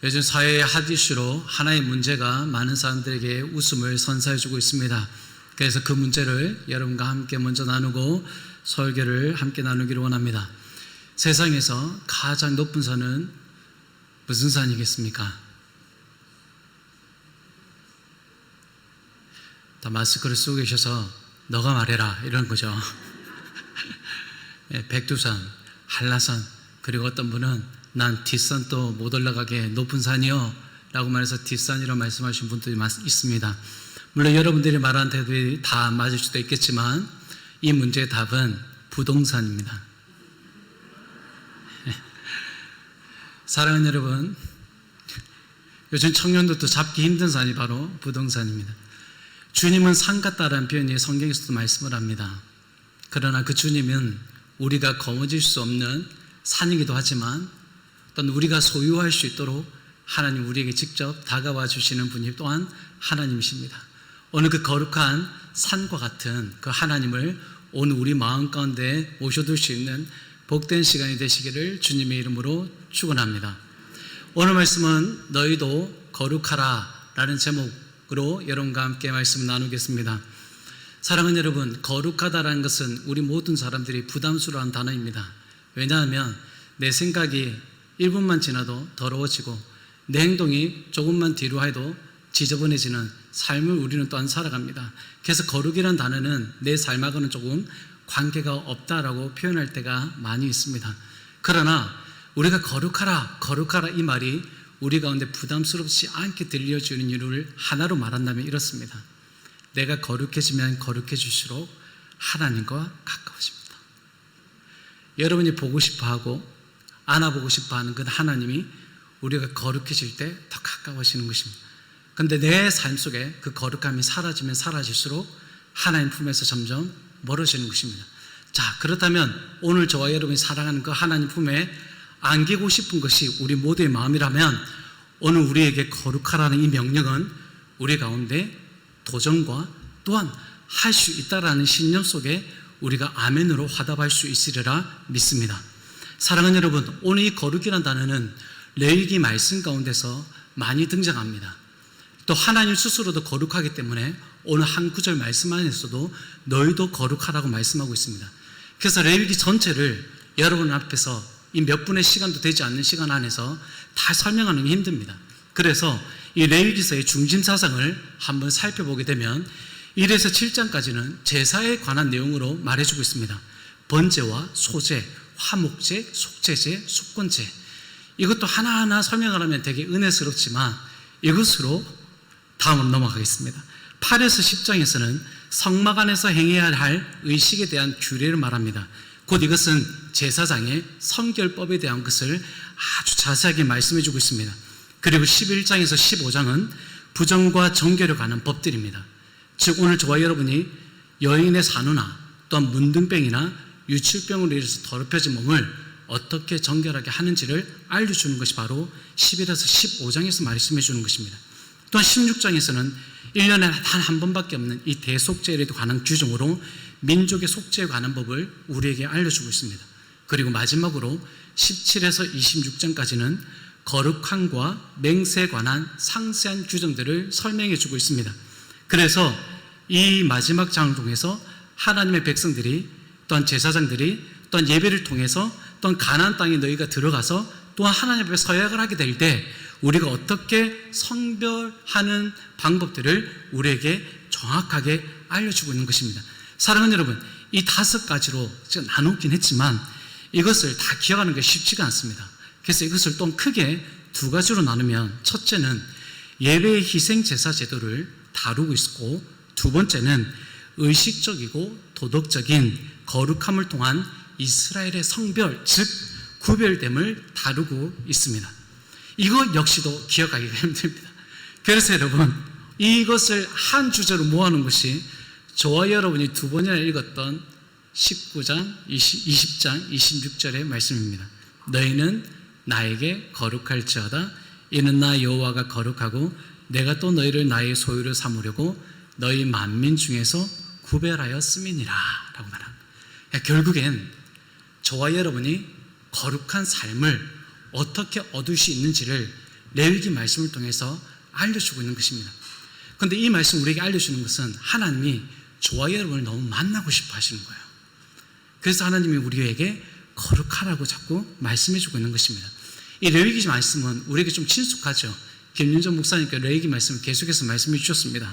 요즘 사회의 핫 이슈로 하나의 문제가 많은 사람들에게 웃음을 선사해주고 있습니다. 그래서 그 문제를 여러분과 함께 먼저 나누고 설교를 함께 나누기를 원합니다. 세상에서 가장 높은 산은 무슨 산이겠습니까? 다 마스크를 쓰고 계셔서 너가 말해라 이런 거죠. 백두산, 한라산, 그리고 어떤 분은 난 뒷산도 못 올라가게 높은 산이요 라고 말해서 뒷산이라고 말씀하신 분들이 있습니다. 물론 여러분들이 말한 대답이 다 맞을 수도 있겠지만 이 문제의 답은 부동산입니다. 사랑하는 여러분, 요즘 청년들도 잡기 힘든 산이 바로 부동산입니다. 주님은 산 같다라는 표현이 성경에서도 말씀을 합니다. 그러나 그 주님은 우리가 거머쥘 수 없는 산이기도 하지만 또는 우리가 소유할 수 있도록 하나님 우리에게 직접 다가와 주시는 분이 또한 하나님이십니다. 오늘 그 거룩한 산과 같은 그 하나님을 오늘 우리 마음 가운데 모셔둘 수 있는 복된 시간이 되시기를 주님의 이름으로 축원합니다. 오늘 말씀은 너희도 거룩하라 라는 제목으로 여러분과 함께 말씀을 나누겠습니다. 사랑하는 여러분, 거룩하다라는 것은 우리 모든 사람들이 부담스러워하는 단어입니다. 왜냐하면 내 생각이 1분만 지나도 더러워지고 내 행동이 조금만 뒤로 해도 지저분해지는 삶을 우리는 또한 살아갑니다. 그래서 거룩이라는 단어는 내 삶하고는 조금 관계가 없다라고 표현할 때가 많이 있습니다. 그러나 우리가 거룩하라 이 말이 우리 가운데 부담스럽지 않게 들려주는 이유를 하나로 말한다면 이렇습니다. 내가 거룩해지면 거룩해질수록 하나님과 가까워집니다. 여러분이 보고 싶어하고 안아보고 싶어하는 그 하나님이 우리가 거룩해질 때 더 가까워지는 것입니다. 그런데 내 삶 속에 그 거룩함이 사라지면 사라질수록 하나님 품에서 점점 멀어지는 것입니다. 자, 그렇다면 오늘 저와 여러분이 사랑하는 그 하나님 품에 안기고 싶은 것이 우리 모두의 마음이라면 오늘 우리에게 거룩하라는 이 명령은 우리 가운데 도전과 또한 할 수 있다라는 신념 속에 우리가 아멘으로 화답할 수 있으리라 믿습니다. 사랑하는 여러분, 오늘 이 거룩이라는 단어는 레위기 말씀 가운데서 많이 등장합니다. 또 하나님 스스로도 거룩하기 때문에 오늘 한 구절 말씀 안에서도 너희도 거룩하라고 말씀하고 있습니다. 그래서 레위기 전체를 여러분 앞에서 이 몇 분의 시간도 되지 않는 시간 안에서 다 설명하는 게 힘듭니다. 그래서 이 레위기서의 중심 사상을 한번 살펴보게 되면 1에서 7장까지는 제사에 관한 내용으로 말해주고 있습니다. 번제와 소제, 화목제, 속죄제, 속건제, 이것도 하나하나 설명을 하면 되게 은혜스럽지만 이것으로 다음으로 넘어가겠습니다. 8에서 10장에서는 성막 안에서 행해야 할 의식에 대한 규례를 말합니다. 곧 이것은 제사장의 성결법에 대한 것을 아주 자세하게 말씀해 주고 있습니다. 그리고 11장에서 15장은 부정과 정결에 관한 법들입니다. 즉 오늘 저와 여러분이 여인의 산후나 또한 문둥병이나 유출병으로 인해서 더럽혀진 몸을 어떻게 정결하게 하는지를 알려주는 것이 바로 11에서 15장에서 말씀해 주는 것입니다. 또한 16장에서는 1년에 단 한 번밖에 없는 이 대속죄에 관한 규정으로 민족의 속죄에 관한 법을 우리에게 알려주고 있습니다. 그리고 마지막으로 17에서 26장까지는 거룩함과 맹세에 관한 상세한 규정들을 설명해 주고 있습니다. 그래서 이 마지막 장을 통해서 하나님의 백성들이 또한 제사장들이 또한 예배를 통해서 또한 가나안 땅에 너희가 들어가서 또한 하나님 앞에 서약을 하게 될 때 우리가 어떻게 성별하는 방법들을 우리에게 정확하게 알려주고 있는 것입니다. 사랑하는 여러분, 이 5가지로 제가 나누긴 했지만 이것을 다 기억하는 게 쉽지가 않습니다. 그래서 이것을 또 크게 2가지로 나누면 첫째는 예배의 희생제사 제도를 다루고 있고 두 번째는 의식적이고 도덕적인 거룩함을 통한 이스라엘의 성별, 즉 구별됨을 다루고 있습니다. 이것 역시도 기억하기가 힘듭니다. 그래서 여러분, 이것을 한 주제로 모아놓은 것이 저와 여러분이 2번이나 읽었던 19장, 20장, 26절의 말씀입니다. 너희는 나에게 거룩할지어다. 이는 나 여호와가 거룩하고 내가 또 너희를 나의 소유를 삼으려고 너희 만민 중에서 구별하였음이니라 라고 말합니다. 결국엔 저와 여러분이 거룩한 삶을 어떻게 얻을 수 있는지를 레위기 말씀을 통해서 알려주고 있는 것입니다. 그런데 이 말씀 우리에게 알려주는 것은 하나님이 저와 여러분을 너무 만나고 싶어 하시는 거예요. 그래서 하나님이 우리에게 거룩하라고 자꾸 말씀해주고 있는 것입니다. 이 레위기 말씀은 우리에게 좀 친숙하죠. 김윤전 목사님께 레위기 말씀을 계속해서 말씀해 주셨습니다.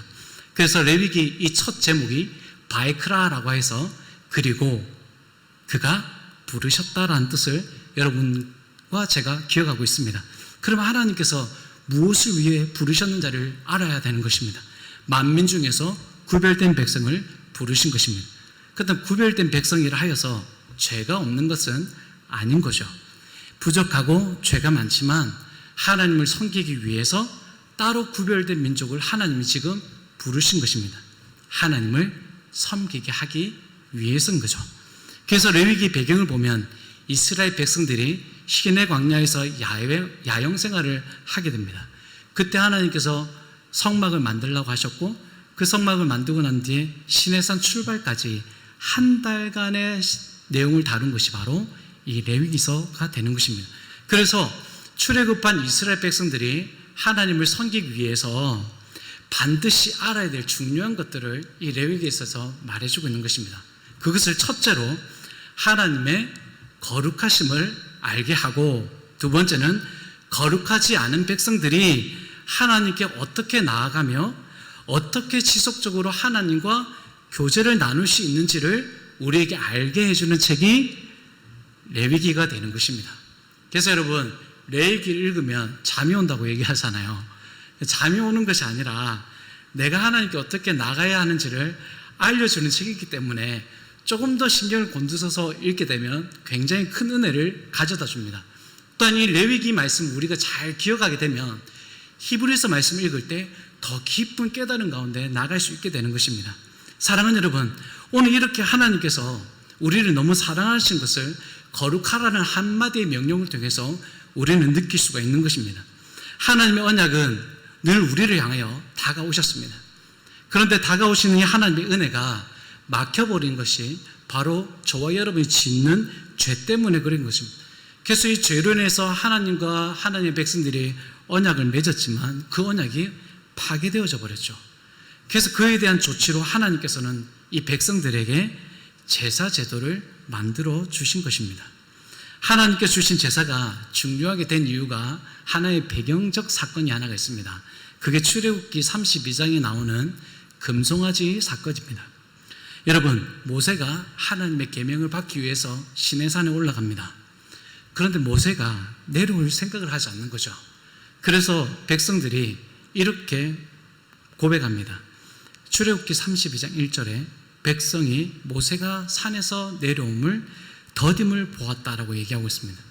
그래서 레위기 이 첫 제목이 바이크라라고 해서 그리고 그가 부르셨다라는 뜻을 여러분과 제가 기억하고 있습니다. 그러면 하나님께서 무엇을 위해 부르셨는지를 알아야 되는 것입니다. 만민 중에서 구별된 백성을 부르신 것입니다. 그렇다면 구별된 백성이라 하여서 죄가 없는 것은 아닌 거죠. 부족하고 죄가 많지만 하나님을 섬기기 위해서 따로 구별된 민족을 하나님이 지금 부르신 것입니다. 하나님을 섬기게 하기 위해서인 거죠. 그래서 레위기 배경을 보면 이스라엘 백성들이 시내 광야에서 야영 생활을 하게 됩니다. 그때 하나님께서 성막을 만들라고 하셨고 그 성막을 만들고 난 뒤에 시내산 출발까지 한 달간의 내용을 다룬 것이 바로 이 레위기서가 되는 것입니다. 그래서 출애굽한 이스라엘 백성들이 하나님을 섬기기 위해서 반드시 알아야 될 중요한 것들을 이 레위기에 있어서 말해주고 있는 것입니다. 그것을 첫째로 하나님의 거룩하심을 알게 하고, 두 번째는 거룩하지 않은 백성들이 하나님께 어떻게 나아가며 어떻게 지속적으로 하나님과 교제를 나눌 수 있는지를 우리에게 알게 해주는 책이 레위기가 되는 것입니다. 그래서 여러분, 레위기를 읽으면 잠이 온다고 얘기하잖아요. 잠이 오는 것이 아니라 내가 하나님께 어떻게 나가야 하는지를 알려주는 책이기 때문에 조금 더 신경을 곤두서서 읽게 되면 굉장히 큰 은혜를 가져다 줍니다. 또한 이 레위기 말씀 우리가 잘 기억하게 되면 히브리서 말씀 읽을 때 더 깊은 깨달음 가운데 나갈 수 있게 되는 것입니다. 사랑하는 여러분, 오늘 이렇게 하나님께서 우리를 너무 사랑하신 것을 거룩하라는 한마디의 명령을 통해서 우리는 느낄 수가 있는 것입니다. 하나님의 언약은 늘 우리를 향하여 다가오셨습니다. 그런데 다가오시는 이 하나님의 은혜가 막혀버린 것이 바로 저와 여러분이 짓는 죄 때문에 그런 것입니다. 그래서 이 죄로 인해서 하나님과 하나님의 백성들이 언약을 맺었지만 그 언약이 파괴되어져 버렸죠. 그래서 그에 대한 조치로 하나님께서는 이 백성들에게 제사 제도를 만들어 주신 것입니다. 하나님께 주신 제사가 중요하게 된 이유가 하나의 배경적 사건이 하나가 있습니다. 그게 출애굽기 32장에 나오는 금송아지 사건입니다. 여러분, 모세가 하나님의 계명을 받기 위해서 시내산에 올라갑니다. 그런데 모세가 내려올 생각을 하지 않는 거죠. 그래서 백성들이 이렇게 고백합니다. 출애굽기 32장 1절에 백성이 모세가 산에서 내려옴을 더딤을 보았다라고 얘기하고 있습니다.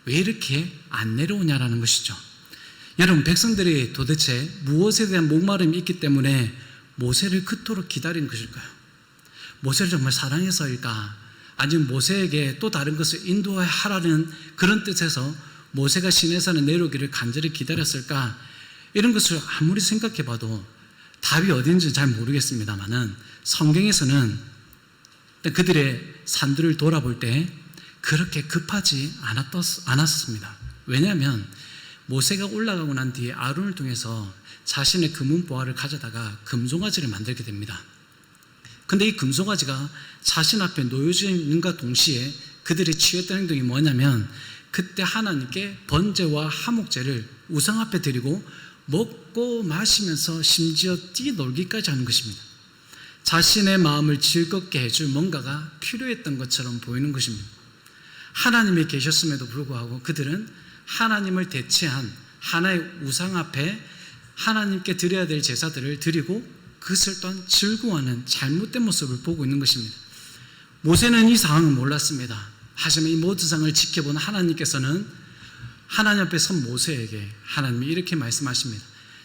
왜 이렇게 안 내려오냐라는 것이죠. 여러분, 백성들이 도대체 무엇에 대한 목마름이 있기 때문에 모세를 그토록 기다린 것일까요? 모세를 정말 사랑해서일까? 아니면 모세에게 또 다른 것을 인도하라는 그런 뜻에서 모세가 시내산에 내려오기를 간절히 기다렸을까? 이런 것을 아무리 생각해봐도 답이 어딘지 잘 모르겠습니다만은 성경에서는 그들의 산들을 돌아볼 때 그렇게 급하지 않았습니다. 왜냐하면 모세가 올라가고 난 뒤에 아론을 통해서 자신의 금은보화를 가져다가 금송아지를 만들게 됩니다. 근데 이 금송아지가 자신 앞에 놓여져 있는가 동시에 그들이 취했던 행동이 뭐냐면 그때 하나님께 번제와 화목제를 우상 앞에 드리고 먹고 마시면서 심지어 뛰놀기까지 하는 것입니다. 자신의 마음을 즐겁게 해줄 뭔가가 필요했던 것처럼 보이는 것입니다. 하나님이 계셨음에도 불구하고 그들은 하나님을 대체한 하나의 우상 앞에 하나님께 드려야 될 제사들을 드리고 그것을 또한 즐거워하는 잘못된 모습을 보고 있는 것입니다. 모세는 이 상황을 몰랐습니다. 하지만 이 모든 상황을 지켜본 하나님께서는 하나님 앞에 선 모세에게 하나님이 이렇게 말씀하십니다.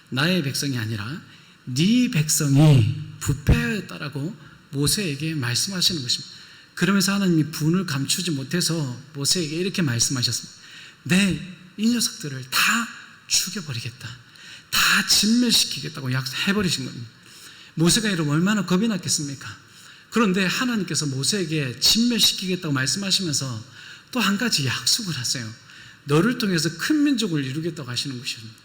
나의 백성이 아니라 네 백성이 부패하였다라고 모세에게 말씀하시는 것입니다. 그러면서 하나님이 분을 감추지 못해서 모세에게 이렇게 말씀하셨습니다. 이 녀석들을 다 죽여버리겠다. 다 진멸시키겠다고 약속해버리신 겁니다. 모세가 이러면 얼마나 겁이 났겠습니까? 그런데 하나님께서 모세에게 진멸시키겠다고 말씀하시면서 또 한 가지 약속을 하세요. 너를 통해서 큰 민족을 이루겠다고 하시는 것입니다.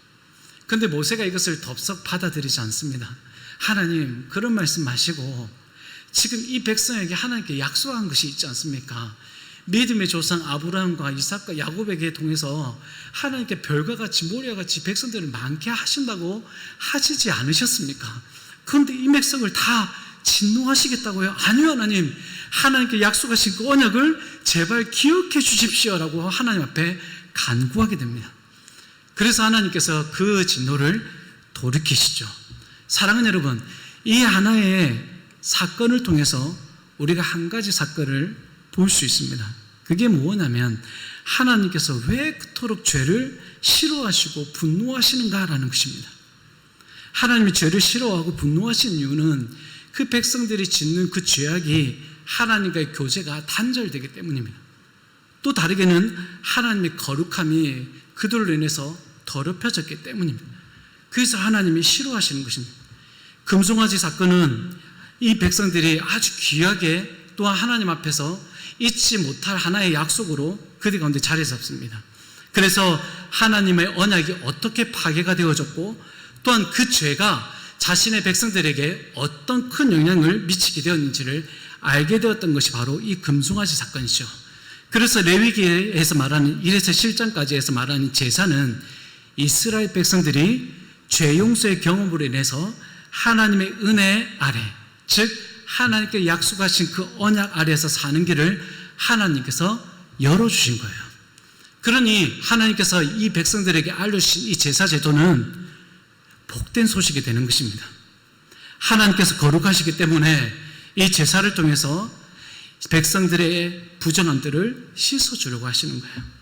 그런데 모세가 이것을 덥석 받아들이지 않습니다. 하나님, 그런 말씀 마시고 지금 이 백성에게 하나님께 약속한 것이 있지 않습니까? 믿음의 조상 아브라함과 이삭과 야곱에게 통해서 하나님께 별과 같이 모래와 같이 백성들을 많게 하신다고 하시지 않으셨습니까? 그런데 이 백성을 다 진노하시겠다고요? 아니요, 하나님. 하나님께 약속하신 그 언약을 제발 기억해 주십시오라고 하나님 앞에 간구하게 됩니다. 그래서 하나님께서 그 진노를 돌이키시죠. 사랑하는 여러분, 이 하나의 사건을 통해서 우리가 한 가지 사건을 볼 수 있습니다. 그게 뭐냐면 하나님께서 왜 그토록 죄를 싫어하시고 분노하시는가라는 것입니다. 하나님이 죄를 싫어하고 분노하시는 이유는 그 백성들이 짓는 그 죄악이 하나님과의 교제가 단절되기 때문입니다. 또 다르게는 하나님의 거룩함이 그들로 인해서 더럽혀졌기 때문입니다. 그래서 하나님이 싫어하시는 것입니다. 금송아지 사건은 이 백성들이 아주 귀하게 또한 하나님 앞에서 잊지 못할 하나의 약속으로 그들 가운데 자리 잡습니다. 그래서 하나님의 언약이 어떻게 파괴가 되어졌고 또한 그 죄가 자신의 백성들에게 어떤 큰 영향을 미치게 되었는지를 알게 되었던 것이 바로 이 금송아지 사건이죠. 그래서 레위기에서 말하는 1에서 7장까지 해서 말하는 제사는 이스라엘 백성들이 죄 용서의 경험으로 인해서 하나님의 은혜 아래, 즉 하나님께 약속하신 그 언약 아래에서 사는 길을 하나님께서 열어주신 거예요. 그러니 하나님께서 이 백성들에게 알려주신 이 제사 제도는 복된 소식이 되는 것입니다. 하나님께서 거룩하시기 때문에 이 제사를 통해서 백성들의 부정한 들을 씻어주려고 하시는 거예요.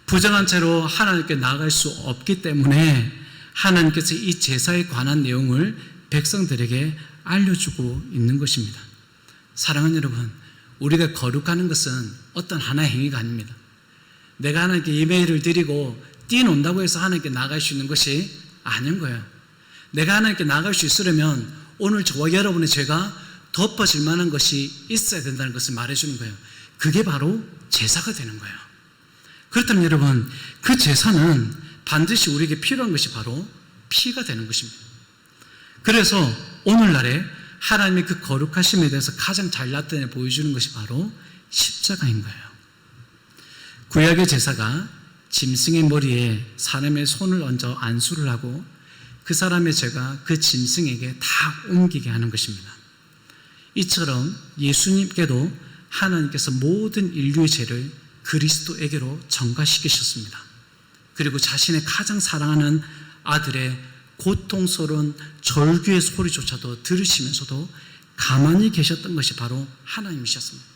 부정한 채로 하나님께 나아갈 수 없기 때문에 하나님께서 이 제사에 관한 내용을 백성들에게 알려주고 있는 것입니다. 사랑하는 여러분, 우리가 거룩하는 것은 어떤 하나의 행위가 아닙니다. 내가 하나님께 예배를 드리고 뛰어논다고 해서 하나님께 나아갈 수 있는 것이 아닌 거예요. 내가 하나님께 나아갈 수 있으려면 오늘 저와 여러분의 죄가 덮어질 만한 것이 있어야 된다는 것을 말해주는 거예요. 그게 바로 제사가 되는 거예요. 그렇다면 여러분, 그 제사는 반드시 우리에게 필요한 것이 바로 피가 되는 것입니다. 그래서 오늘날에 하나님의 그 거룩하심에 대해서 가장 잘 나타내 보여주는 것이 바로 십자가인 거예요. 구약의 제사가 짐승의 머리에 사람의 손을 얹어 안수를 하고 그 사람의 죄가 그 짐승에게 다 옮기게 하는 것입니다. 이처럼 예수님께도 하나님께서 모든 인류의 죄를 그리스도에게로 전가시키셨습니다. 그리고 자신의 가장 사랑하는 아들의 고통스러운 절규의 소리조차도 들으시면서도 가만히 계셨던 것이 바로 하나님이셨습니다.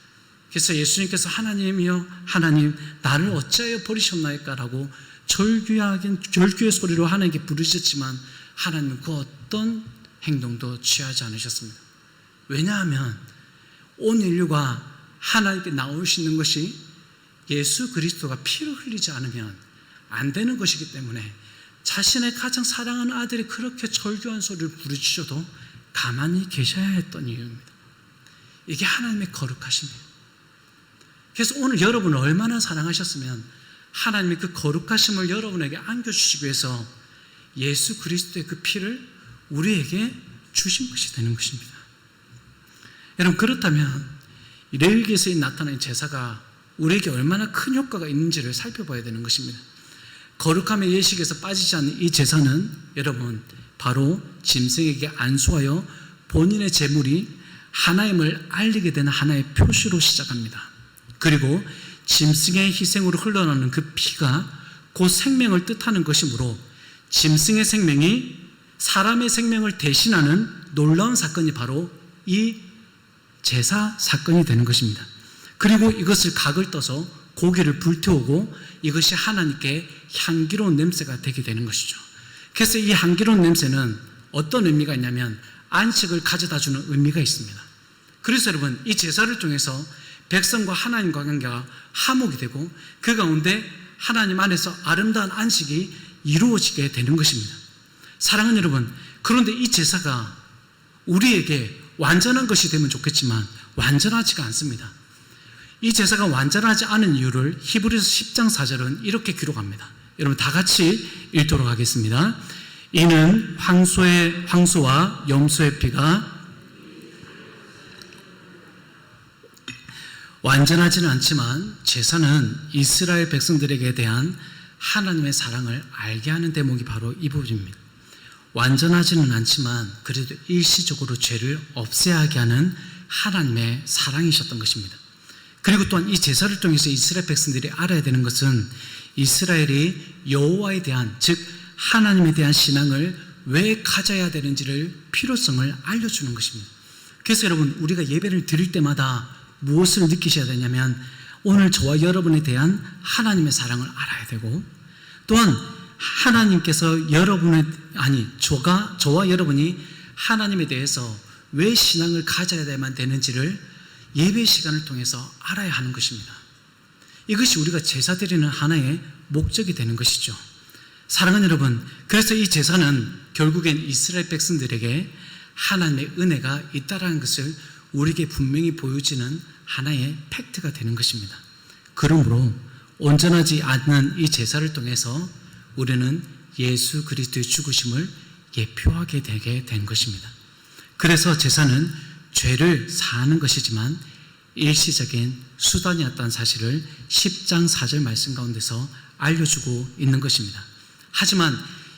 그래서 예수님께서 하나님이여 하나님 나를 어찌하여 버리셨나이까 라고 절규의 소리로 하나님께 부르셨지만 하나님은 그 어떤 행동도 취하지 않으셨습니다. 왜냐하면 온 인류가 하나님께 나올 수 있는 것이 예수 그리스도가 피를 흘리지 않으면 안 되는 것이기 때문에 자신의 가장 사랑하는 아들이 그렇게 절규한 소리를 부르짖어도 가만히 계셔야 했던 이유입니다. 이게 하나님의 거룩하심이에요. 그래서 오늘 여러분을 얼마나 사랑하셨으면 하나님이 그 거룩하심을 여러분에게 안겨주시기 위해서 예수 그리스도의 그 피를 우리에게 주신 것이 되는 것입니다. 여러분, 그렇다면 레위기에서 나타난 제사가 우리에게 얼마나 큰 효과가 있는지를 살펴봐야 되는 것입니다. 거룩함의 예식에서 빠지지 않는 이 제사는 여러분 바로 짐승에게 안수하여 본인의 제물이 하나님을 알리게 되는 하나의 표시로 시작합니다. 그리고 짐승의 희생으로 흘러나오는 그 피가 곧 생명을 뜻하는 것이므로 짐승의 생명이 사람의 생명을 대신하는 놀라운 사건이 바로 이 제사 사건이 되는 것입니다. 그리고 이것을 각을 떠서 고기를 불태우고 이것이 하나님께 향기로운 냄새가 되게 되는 것이죠. 그래서 이 향기로운 냄새는 어떤 의미가 있냐면 안식을 가져다주는 의미가 있습니다. 그래서 여러분, 이 제사를 통해서 백성과 하나님과 관계가 화목이 되고 그 가운데 하나님 안에서 아름다운 안식이 이루어지게 되는 것입니다. 사랑하는 여러분, 그런데 이 제사가 우리에게 완전한 것이 되면 좋겠지만 완전하지가 않습니다. 이 제사가 완전하지 않은 이유를 히브리서 10장 4절은 이렇게 기록합니다. 여러분 다 같이 읽도록 하겠습니다. 이는 황소와 염소의 피가 완전하지는 않지만 제사는 이스라엘 백성들에게 대한 하나님의 사랑을 알게 하는 대목이 바로 이 부분입니다. 완전하지는 않지만 그래도 일시적으로 죄를 없애야 하게 하는 하나님의 사랑이셨던 것입니다. 그리고 또한 이 제사를 통해서 이스라엘 백성들이 알아야 되는 것은 이스라엘이 여호와에 대한, 즉 하나님에 대한 신앙을 왜 가져야 되는지를 필요성을 알려주는 것입니다. 그래서 여러분, 우리가 예배를 드릴 때마다 무엇을 느끼셔야 되냐면 오늘 저와 여러분에 대한 하나님의 사랑을 알아야 되고, 또한 하나님께서 저와 여러분이 하나님에 대해서 왜 신앙을 가져야만 되는지를 예배 시간을 통해서 알아야 하는 것입니다. 이것이 우리가 제사 드리는 하나의 목적이 되는 것이죠. 사랑하는 여러분, 그래서 이 제사는 결국엔 이스라엘 백성들에게 하나님의 은혜가 있다라는 것을 우리에게 분명히 보여주는 하나의 팩트가 되는 것입니다. 그러므로 온전하지 않는 이 제사를 통해서 우리는 예수 그리스도의 죽으심을 예표하게 되게 된 것입니다. 그래서 제사는 죄를 사하는 것이지만 일시적인 수단이었다는 사실을 10장 4절 말씀 가운데서 알려주고 있는 것입니다. 하지만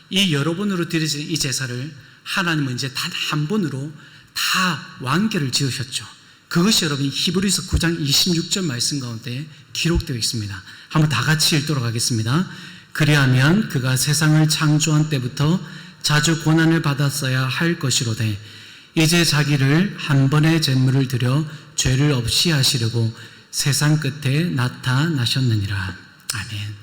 이 여러 번으로 드려지는 이 제사를 하나님은 이제 단 한 번으로 다 완결을 지으셨죠. 그것이 여러분 히브리서 9장 26절 말씀 가운데 기록되어 있습니다. 한번 다 같이 읽도록 하겠습니다. 그리하면 그가 세상을 창조한 때부터 자주 고난을 받았어야 할 것이로되 이제 자기를 한 번의 제물을 드려 죄를 없이 하시려고 세상 끝에 나타나셨느니라. 아멘.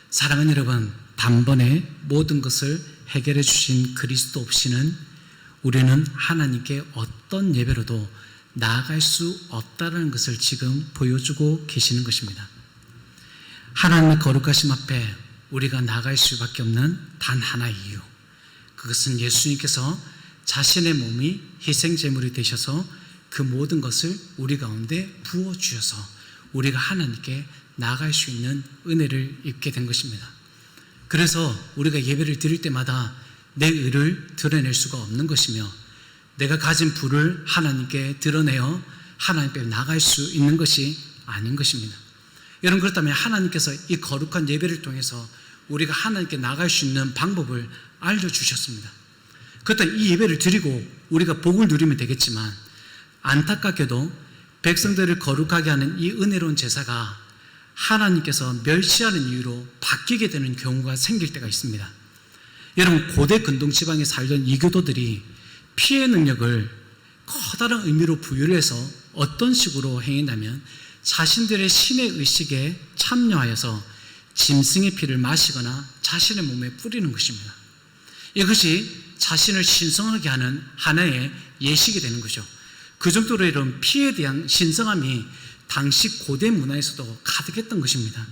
사랑하는 여러분, 단번에 모든 것을 해결해 주신 그리스도 없이는 우리는 하나님께 어떤 예배로도 나아갈 수 없다는 것을 지금 보여주고 계시는 것입니다. 하나님의 거룩하심 앞에 우리가 나아갈 수밖에 없는 단 하나의 이유, 그것은 예수님께서 자신의 몸이 희생제물이 되셔서 그 모든 것을 우리 가운데 부어주셔서 우리가 하나님께 나아갈 수 있는 은혜를 입게 된 것입니다. 그래서 우리가 예배를 드릴 때마다 내 의를 드러낼 수가 없는 것이며 내가 가진 부를 하나님께 드러내어 하나님께 나아갈 수 있는 것이 아닌 것입니다. 여러분, 그렇다면 하나님께서 이 거룩한 예배를 통해서 우리가 하나님께 나아갈 수 있는 방법을 알려주셨습니다. 그렇다면 이 예배를 드리고 우리가 복을 누리면 되겠지만 안타깝게도 백성들을 거룩하게 하는 이 은혜로운 제사가 하나님께서 멸시하는 이유로 바뀌게 되는 경우가 생길 때가 있습니다. 여러분, 고대 근동 지방에 살던 이교도들이 피해 능력을 커다란 의미로 부여를 해서 어떤 식으로 행했냐면 자신들의 신의 의식에 참여하여서 짐승의 피를 마시거나 자신의 몸에 뿌리는 것입니다. 이것이 자신을 신성하게 하는 하나의 예식이 되는 거죠. 그 정도로 이런 피에 대한 신성함이 당시 고대 문화에서도 가득했던 것입니다.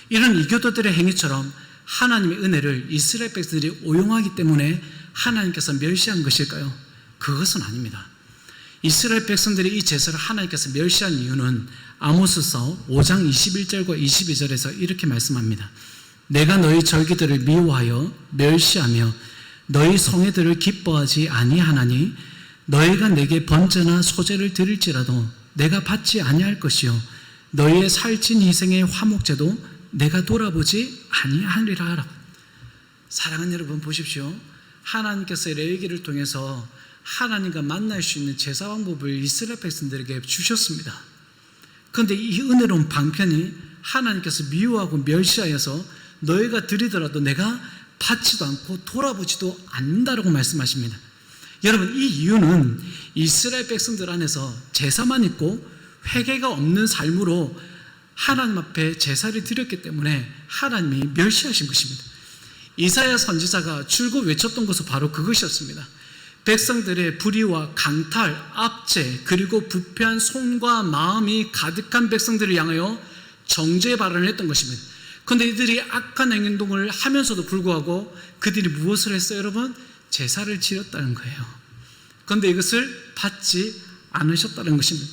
이런 이교도들의 행위처럼 하나님의 은혜를 이스라엘 백성들이 오용하기 때문에 하나님께서 멸시한 것일까요? 그것은 아닙니다. 이스라엘 백성들이 이 제사를 하나님께서 멸시한 이유는 아모스서 5장 21절과 22절에서 이렇게 말씀합니다. 내가 너희 절기들을 미워하여 멸시하며 너희 성회들을 기뻐하지 아니하나니 너희가 내게 번제나 소제를 드릴지라도 내가 받지 아니할 것이요 너희의 살찐 희생의 화목제도 내가 돌아보지 아니하리라. 사랑하는 여러분, 보십시오. 하나님께서 레위기를 통해서 하나님과 만날 수 있는 제사 방법을 이스라엘 백성들에게 주셨습니다. 그런데 이 은혜로운 방편이 하나님께서 미워하고 멸시하여서 너희가 드리더라도 내가 받지도 않고 돌아보지도 않는다라고 말씀하십니다. 여러분, 이 이유는 이스라엘 백성들 안에서 제사만 있고 회개가 없는 삶으로 하나님 앞에 제사를 드렸기 때문에 하나님이 멸시하신 것입니다. 이사야 선지자가 줄곧 외쳤던 것은 바로 그것이었습니다. 백성들의 불의와 강탈, 압제, 그리고 부패한 손과 마음이 가득한 백성들을 향하여 정죄의 발언을 했던 것입니다. 그런데 이들이 악한 행동을 하면서도 불구하고 그들이 무엇을 했어요, 여러분? 제사를 지렸다는 거예요. 그런데 이것을 받지 않으셨다는 것입니다.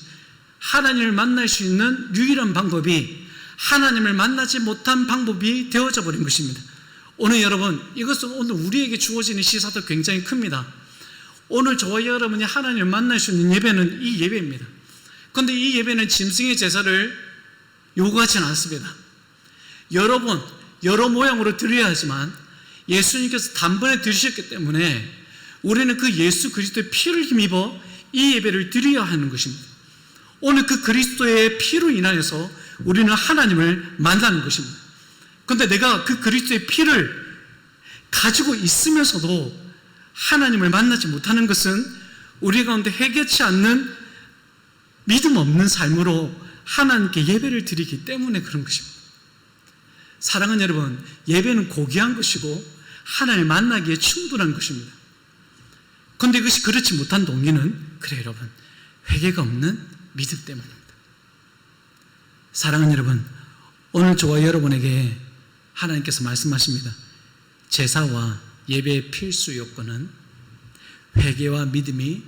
하나님을 만날 수 있는 유일한 방법이 하나님을 만나지 못한 방법이 되어져 버린 것입니다. 오늘 여러분, 이것은 오늘 우리에게 주어지는 시사도 굉장히 큽니다. 오늘 저와 여러분이 하나님을 만날 수 있는 예배는 이 예배입니다. 그런데 이 예배는 짐승의 제사를 요구하지는 않습니다. 여러 번, 여러 모양으로 드려야 하지만 예수님께서 단번에 드리셨기 때문에 우리는 그 예수 그리스도의 피를 힘입어 이 예배를 드려야 하는 것입니다. 오늘 그 그리스도의 피로 인하여서 우리는 하나님을 만나는 것입니다. 그런데 내가 그 그리스도의 피를 가지고 있으면서도 하나님을 만나지 못하는 것은 우리 가운데 회개치 않는 믿음 없는 삶으로 하나님께 예배를 드리기 때문에 그런 것입니다. 사랑하는 여러분, 예배는 고귀한 것이고 하나님을 만나기에 충분한 것입니다. 그런데 이것이 그렇지 못한 동기는 그래요 여러분, 회개가 없는 믿음 때문입니다. 사랑하는 여러분, 오늘 저와 여러분에게 하나님께서 말씀하십니다. 제사와 예배의 필수 요건은 회개와 믿음이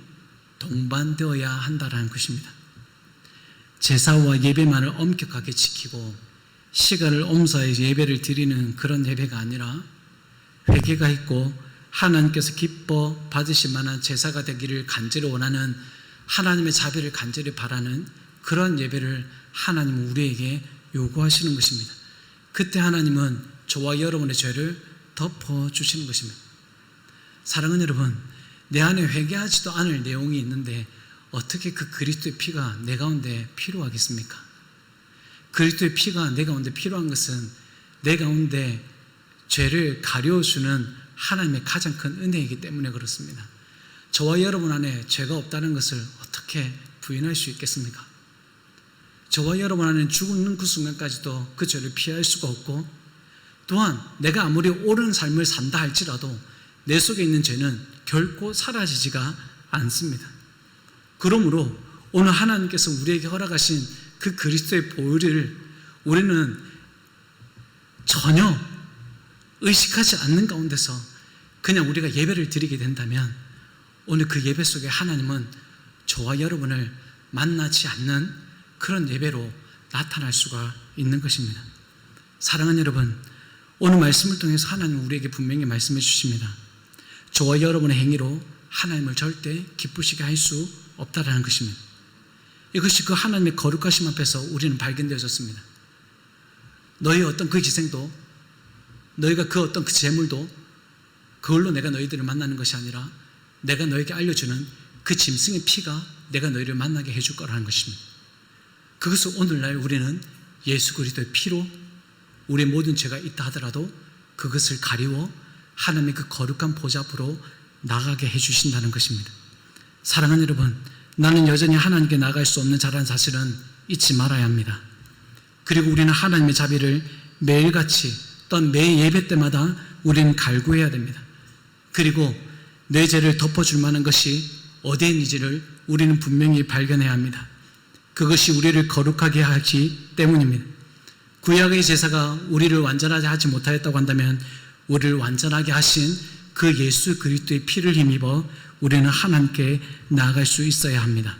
동반되어야 한다는 것입니다. 제사와 예배만을 엄격하게 지키고 시간을 옴사해 예배를 드리는 그런 예배가 아니라 회개가 있고 하나님께서 기뻐 받으실 만한 제사가 되기를 간절히 원하는 하나님의 자비를 간절히 바라는 그런 예배를 하나님은 우리에게 요구하시는 것입니다. 그때 하나님은 저와 여러분의 죄를 덮어주시는 것입니다. 사랑하는 여러분, 내 안에 회개하지도 않을 내용이 있는데 어떻게 그 그리스도의 피가 내 가운데 필요하겠습니까? 그리스도의 피가 내 가운데 필요한 것은 내 가운데 죄를 가려주는 하나님의 가장 큰 은혜이기 때문에 그렇습니다. 저와 여러분 안에 죄가 없다는 것을 어떻게 부인할 수 있겠습니까? 저와 여러분 안에 죽는 그 순간까지도 그 죄를 피할 수가 없고, 또한 내가 아무리 옳은 삶을 산다 할지라도 내 속에 있는 죄는 결코 사라지지가 않습니다. 그러므로 오늘 하나님께서 우리에게 허락하신 그 그리스도의 보혈을 우리는 전혀 의식하지 않는 가운데서 그냥 우리가 예배를 드리게 된다면 오늘 그 예배 속에 하나님은 저와 여러분을 만나지 않는 그런 예배로 나타날 수가 있는 것입니다. 사랑하는 여러분, 오늘 말씀을 통해서 하나님은 우리에게 분명히 말씀해 주십니다. 저와 여러분의 행위로 하나님을 절대 기쁘시게 할 수 없다라는 것입니다. 이것이 그 하나님의 거룩하심 앞에서 우리는 발견되어졌습니다. 너희의 어떤 그 희생도, 너희가 그 어떤 그 재물도 그걸로 내가 너희들을 만나는 것이 아니라 내가 너에게 알려주는 그 짐승의 피가 내가 너희를 만나게 해줄 거라는 것입니다. 그것을 오늘날 우리는 예수 그리스도의 피로 우리의 모든 죄가 있다 하더라도 그것을 가리워 하나님의 그 거룩한 보좌 앞으로 나가게 해주신다는 것입니다. 사랑하는 여러분, 나는 여전히 하나님께 나갈 수 없는 자라는 사실은 잊지 말아야 합니다. 그리고 우리는 하나님의 자비를 매일같이 또한 매 예배 때마다 우리는 갈구해야 됩니다. 그리고 내 죄를 덮어줄 만한 것이 어디에 있는지를 우리는 분명히 발견해야 합니다. 그것이 우리를 거룩하게 하기 때문입니다. 구약의 제사가 우리를 완전하게 하지 못하였다고 한다면 우리를 완전하게 하신 그 예수 그리스도의 피를 힘입어 우리는 하나님께 나아갈 수 있어야 합니다.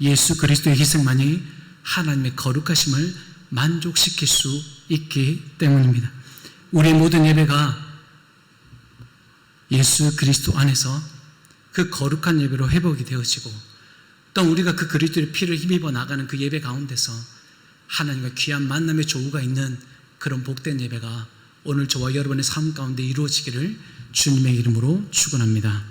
예수 그리스도의 희생만이 하나님의 거룩하심을 만족시킬 수 있기 때문입니다. 우리의 모든 예배가 예수 그리스도 안에서 그 거룩한 예배로 회복이 되어지고 또 우리가 그 그리스도의 피를 힘입어 나가는 그 예배 가운데서 하나님과 귀한 만남의 조우가 있는 그런 복된 예배가 오늘 저와 여러분의 삶 가운데 이루어지기를 주님의 이름으로 축원합니다.